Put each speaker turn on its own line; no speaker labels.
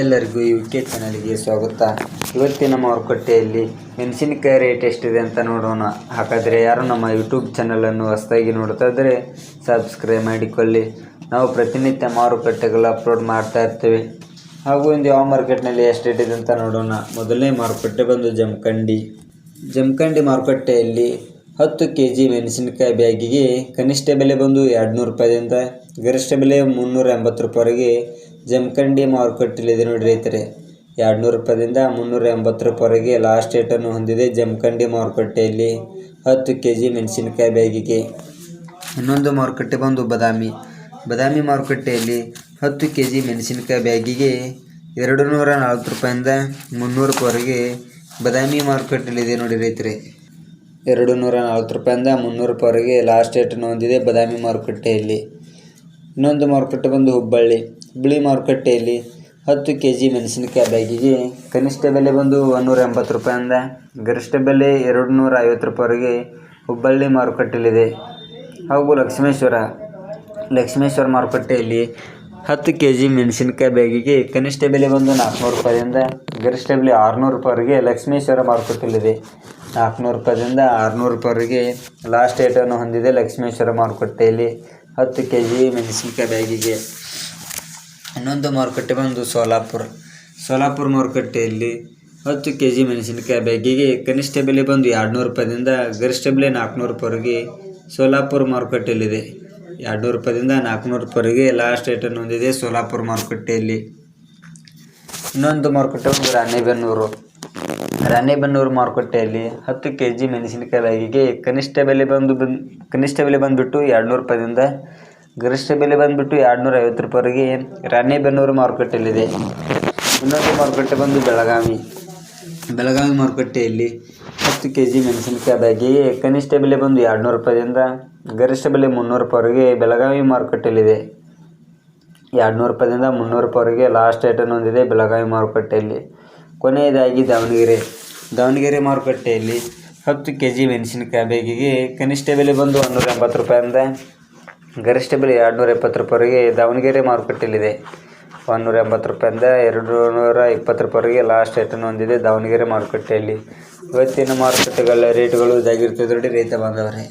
ಎಲ್ಲರಿಗೂ UK ಚಾನಲ್ಗೆ ಸ್ವಾಗತ. ಇವತ್ತಿನ ಮಾರುಕಟ್ಟೆಯಲ್ಲಿ ಮೆಣಸಿನಕಾಯಿ ರೇಟ್ ಎಷ್ಟಿದೆ ಅಂತ ನೋಡೋಣ. ಹಾಗಾದರೆ ಯಾರು ನಮ್ಮ ಯೂಟ್ಯೂಬ್ ಚಾನಲನ್ನು ಹೊಸದಾಗಿ ನೋಡ್ತಾ ಇದ್ದರೆ ಸಬ್ಸ್ಕ್ರೈಬ್ ಮಾಡಿಕೊಳ್ಳಿ. ನಾವು ಪ್ರತಿನಿತ್ಯ ಮಾರುಕಟ್ಟೆಗಳು ಅಪ್ಲೋಡ್ ಮಾಡ್ತಾ ಇರ್ತೀವಿ. ಹಾಗೂ ಇಂದು ಯಾವ ಮಾರ್ಕೆಟ್ನಲ್ಲಿ ಎಷ್ಟು ರೇಟ್ ಇದೆ ಅಂತ ನೋಡೋಣ. ಮೊದಲನೇ ಮಾರುಕಟ್ಟೆ ಬಂದು ಜಮಖಂಡಿ ಮಾರುಕಟ್ಟೆಯಲ್ಲಿ 10 kg ಮೆಣಸಿನಕಾಯಿ ಬ್ಯಾಗಿಗೆ ಕನಿಷ್ಠ ಬೆಲೆ ಬಂದು 200 ರೂಪಾಯಿದಿಂದ ಗರಿಷ್ಠ ಬೆಲೆ 380 ರೂಪಾಯಿವರೆಗೆ ಜಮಖಂಡಿ ಮಾರುಕಟ್ಟೆಯಲ್ಲಿದೆ ನೋಡಿ ರೈತರೆ. 200 ರೂಪಾಯಿದಿಂದ 380 ರೂಪಾಯಿವರೆಗೆ ಲಾಸ್ಟ್ ರೇಟನ್ನು ಹೊಂದಿದೆ ಜಮಖಂಡಿ ಮಾರುಕಟ್ಟೆಯಲ್ಲಿ 10 kg ಮೆಣಸಿನಕಾಯಿ ಬ್ಯಾಗಿಗೆ. ಇನ್ನೊಂದು ಮಾರುಕಟ್ಟೆ ಬಂದು ಬದಾಮಿ ಮಾರುಕಟ್ಟೆಯಲ್ಲಿ 10 kg ಮೆಣಸಿನಕಾಯಿ ಬ್ಯಾಗಿಗೆ 240 ರೂಪಾಯಿಂದ 300 ರೂಪಾಯಿವರೆಗೆ ಬದಾಮಿ ಮಾರುಕಟ್ಟೆಯಲ್ಲಿದೆ ನೋಡಿ ರೈತರೆ. 240 ರೂಪಾಯಿಂದ 300 ರೂಪಾಯಿವರೆಗೆ ಲಾಸ್ಟ್ ರೇಟನ್ನು ಹೊಂದಿದೆ ಬದಾಮಿ ಮಾರುಕಟ್ಟೆಯಲ್ಲಿ. ಇನ್ನೊಂದು ಮಾರುಕಟ್ಟೆ ಬಂದು ಹುಬ್ಬಳ್ಳಿ ಮಾರುಕಟ್ಟೆಯಲ್ಲಿ 10 kg ಮೆಣಸಿನಕಾಯಿ ಬ್ಯಾಗಿಗೆ ಕನಿಷ್ಠ ಬೆಲೆ ಬಂದು 180 ರೂಪಾಯಿಂದ ಗರಿಷ್ಠ ಬೆಲೆ 250 ರೂಪಾಯಿವರೆಗೆ ಹುಬ್ಬಳ್ಳಿ ಮಾರುಕಟ್ಟೆಯಲ್ಲಿದೆ. ಹಾಗೂ ಲಕ್ಷ್ಮೇಶ್ವರ ಮಾರುಕಟ್ಟೆಯಲ್ಲಿ 10 kg ಮೆಣಸಿನಕಾಯಿ ಬ್ಯಾಗಿಗೆ ಕನಿಷ್ಠ ಬೆಲೆ ಬಂದು 400 ರೂಪಾಯಿಯಿಂದ ಗರಿಷ್ಠ ಬೆಲೆ 600 ರೂಪಾಯಿವರೆಗೆ ಲಕ್ಷ್ಮೇಶ್ವರ ಮಾರುಕಟ್ಟೆಯಲ್ಲಿದೆ. 400 ರೂಪಾಯಿದಿಂದ 600 ರೂಪಾಯಿವರೆಗೆ ಲಾಸ್ಟ್ ರೇಟನ್ನು ಹೊಂದಿದೆ ಲಕ್ಷ್ಮೇಶ್ವರ ಮಾರುಕಟ್ಟೆಯಲ್ಲಿ 10 kg ಮೆಣಸಿನಕಾಯಿ ಬ್ಯಾಗಿಗೆ. ಇನ್ನೊಂದು ಮಾರುಕಟ್ಟೆ ಬಂದು ಸೋಲಾಪುರ ಮಾರುಕಟ್ಟೆಯಲ್ಲಿ 10 kg ಮೆಣಸಿನಕಾಯಿ ಬ್ಯಾಗಿಗೆ ಕನಿಷ್ಠ ಬೆಲೆ ಬಂದು 200 ರೂಪಾಯಿದಿಂದ ಗರಿಷ್ಠ ಬೆಲೆ 400 ರೂಪಾಯಿವರೆಗೆ ಸೋಲಾಪುರ ಮಾರುಕಟ್ಟೆಯಲ್ಲಿದೆ. 200 ರೂಪಾಯಿದಿಂದ 400 ರೂಪಾಯಿವರೆಗೆ ಲಾಸ್ಟ್ ರೇಟನ್ನು ಹೊಂದಿದೆ ಸೋಲಾಪುರ ಮಾರುಕಟ್ಟೆಯಲ್ಲಿ. ಇನ್ನೊಂದು ಮಾರುಕಟ್ಟೆ ಬಂದು ರಾಣೆಬೆನ್ನೂರು ಮಾರುಕಟ್ಟೆಯಲ್ಲಿ 10 kg ಮೆಣಸಿನಕಾಯಿ ಬ್ಯಾಗಿಗೆ ಕನಿಷ್ಠ ಬೆಲೆ ಬಂದುಬಿಟ್ಟು 200 ರೂಪಾಯಿದಿಂದ ಗರಿಷ್ಠ ಬೆಲೆ ಬಂದುಬಿಟ್ಟು 250 ರೂಪಾಯಿವರೆಗೆ ರಾಣೆಬೆನ್ನೂರು ಮಾರುಕಟ್ಟೆಯಲ್ಲಿದೆ. ಇನ್ನೊಂದು ಮಾರುಕಟ್ಟೆ ಬಂದು ಬೆಳಗಾವಿ ಮಾರುಕಟ್ಟೆಯಲ್ಲಿ 10 kg ಮೆಣಸಿನಕಾಯಿ ಬ್ಯಾಗಿಗೆ ಕನಿಷ್ಠ ಬೆಲೆ ಬಂದು 200 ರೂಪಾಯಿದಿಂದ ಗರಿಷ್ಠ ಬೆಲೆ 300 ರೂಪಾಯಿವರೆಗೆ ಬೆಳಗಾವಿ ಮಾರುಕಟ್ಟೆಯಲ್ಲಿದೆ. 200 ರೂಪಾಯಿದಿಂದ 300 ರೂಪಾಯಿವರೆಗೆ ಲಾಸ್ಟ್ ರೇಟನ್ನು ಹೊಂದಿದೆ ಬೆಳಗಾವಿ ಮಾರುಕಟ್ಟೆಯಲ್ಲಿ. ಕೊನೆಯದಾಗಿ ದಾವಣಗೆರೆ ಮಾರುಕಟ್ಟೆಯಲ್ಲಿ 10 kg ಮೆಣಸಿನಕಾಯಿ ಬ್ಯಾಗಿಗೆ ಕನಿಷ್ಠ ಬೆಲೆ ಬಂದು 180 ರೂಪಾಯಿಂದ ಗರಿಷ್ಠ ಬೆಲೆ 270 ರೂಪಾಯಿವರೆಗೆ ದಾವಣಗೆರೆ ಮಾರುಕಟ್ಟೆಯಲ್ಲಿದೆ. 180 ರೂಪಾಯಿಂದ 220 ರೂಪಾಯಿವರೆಗೆ ಲಾಸ್ಟ್ ರೇಟನ್ನು ಹೊಂದಿದೆ ದಾವಣಗೆರೆ ಮಾರುಕಟ್ಟೆಯಲ್ಲಿ. ಇವತ್ತಿನ ಮಾರುಕಟ್ಟೆಗಳ ರೇಟುಗಳು ಇದಾಗಿರ್ತದೆ ನೋಡಿ ರೈತ ಬಾಂಧವರೇ.